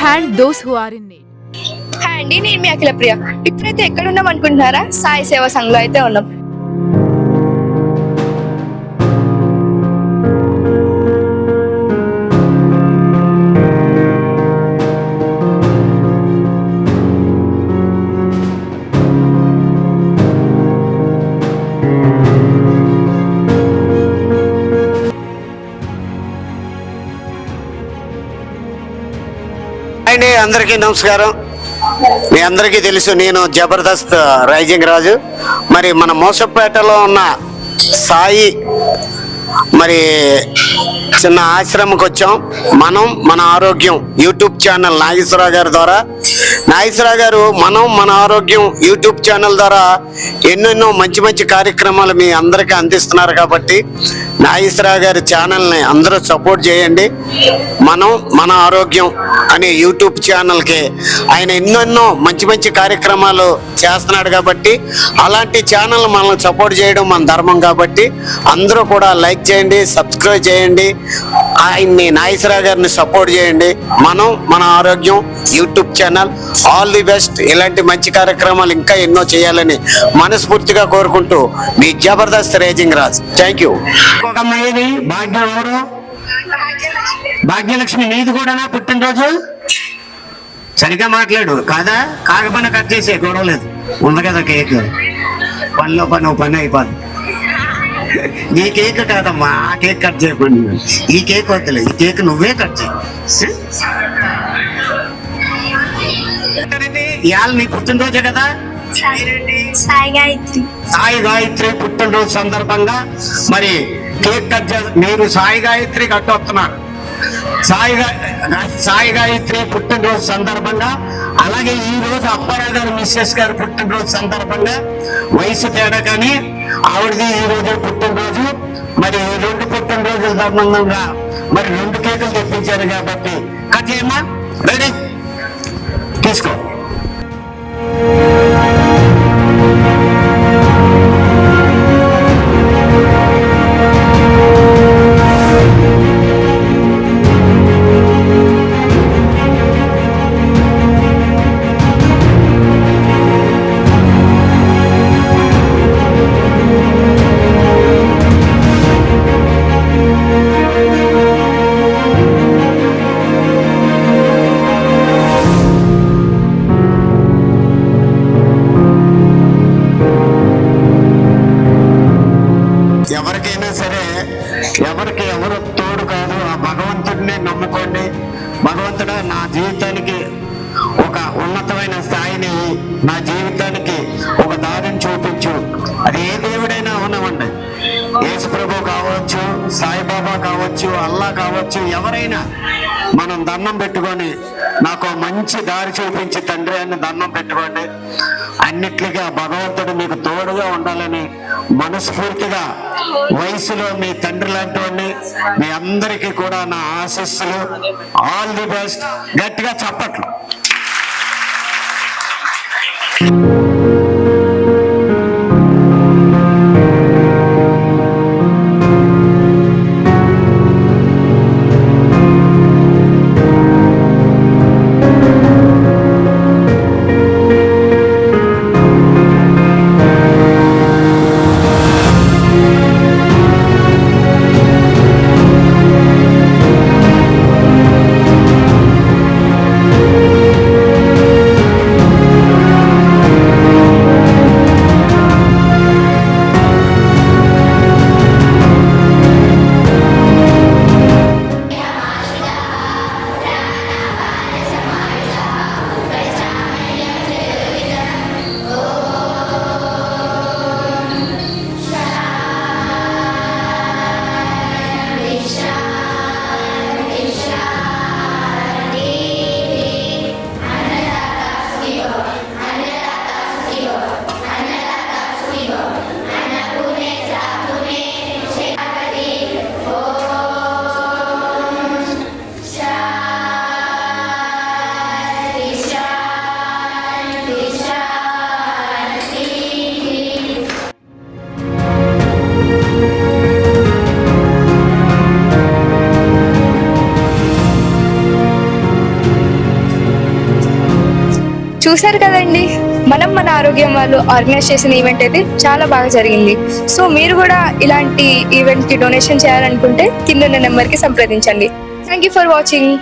hand those who are in need. Hi అండి, నేను మీ అఖిల ప్రియ. ఇప్పుడైతే ఎక్కడ ఉన్నాం అనుకుంటున్నారా? సాయి సేవా సంఘంలో అయితే ఉన్నాం. అండి, అందరికీ నమస్కారం. మీ అందరికీ తెలుసు, నేను జబర్దస్త్ రైజింగ్ రాజు. మరి మన మోసపేటలో ఉన్న సాయి మరి చిన్న ఆశ్రమంకి వచ్చాం. మనం మన ఆరోగ్యం యూట్యూబ్ ఛానల్ నాగేశ్వరరావు గారి ద్వారా, నాగేశ్వరరావు గారు మనం మన ఆరోగ్యం యూట్యూబ్ ఛానల్ ద్వారా ఎన్నెన్నో మంచి మంచి కార్యక్రమాలు మీ అందరికీ అందిస్తున్నారు. కాబట్టి నాగేశ్వరరావు గారి ఛానల్ని అందరూ సపోర్ట్ చేయండి. మనం మన ఆరోగ్యం అనే యూట్యూబ్ ఛానల్కి ఆయన ఎన్నెన్నో మంచి మంచి కార్యక్రమాలు చేస్తున్నాడు. కాబట్టి అలాంటి ఛానల్ మనం సపోర్ట్ చేయడం మన ధర్మం. కాబట్టి అందరూ కూడా లైక్ చేయండి, సబ్స్క్రైబ్ చేయండి, ఆయన్ని నాగేశ్వరరావు గారిని సపోర్ట్ చేయండి. మనం మన ఆరోగ్యం YouTube channel. All the best. ఇలాంటి మంచి కార్యక్రమాలు ఇంకా ఎన్నో చేయాలని మనస్ఫూర్తిగా కోరుకుంటూ మీ Jabardasth raising Raj. Thank you. Bhagyam ఎవరు? భాగ్యలక్ష్మి, నీది కూడా పుట్టినరోజు? సరిగ్గా మాట్లాడు. కాదా? కాకపోయినా కట్ చేసే, గొడవ లేదు. ఉంది కదా కేక్, పనిలో పని అయిపోద్ది. ఈ కేక్ కాదమ్మా, ఆ కేక్ కట్ చేయకుండా. ఈ కేక్ వద్దులే, ఈ కేక్ నువ్వే కట్ చేయి. ఇవాళ నీ పుట్టినరోజే కదా? సాయి గాయత్రి పుట్టినరోజు సందర్భంగా మరి కేక్ కట్ మీరు సాయి గాయత్రి కట్టొస్తున్నారు. సాయి గాయత్రి పుట్టినరోజు సందర్భంగా, అలాగే ఈ రోజు అప్పారావు గారు మిస్సెస్ గారు పుట్టినరోజు సందర్భంగా, వయసు తేడా కానీ ఆవిడది ఈ రోజు పుట్టినరోజు. మరి ఈ రెండు పుట్టినరోజుల సంబంధంగా మరి 2 కేకులు తెప్పించారు. కాబట్టి కట్ చేయమ్మా. రెడీ, తీసుకో. ఎవరికైనా సరే ఎవరికి ఎవరు తోడు కాదు. ఆ భగవంతుడిని నమ్ముకోండి. భగవంతుడా, నా జీవితానికి ఒక ఉన్నతమైన స్థాయిని, నా జీవితానికి ఒక దారిని చూపించు. అది ఏ దేవుడైనా ఉన్నామండి. యేసు ప్రభు కావచ్చు, సాయిబాబా కావచ్చు, అల్లా కావచ్చు, ఎవరైనా మనం దండం పెట్టుకొని నాకు మంచి దారి చూపించి తండ్రి అని దండం పెట్టుకోండి. అన్నిట్లుగా భగవంతుడు మీకు తోడుగా ఉండాలని మనస్ఫూర్తిగా వయసులో మీ తండ్రి లాంటి మీ అందరికీ కూడా నా ఆశీస్సులు. All the best. గట్టిగా చప్పట్లు. చూశారు కదండి, మన ఆరోగ్యం వాళ్ళు ఆర్గనైజ్ చేసిన ఈవెంట్ అయితే చాలా బాగా జరిగింది. సో మీరు కూడా ఇలాంటి ఈవెంట్ కి డొనేషన్ చేయాలనుకుంటే కింద ఉన్న నెంబర్ కి సంప్రదించండి. Thank you for watching.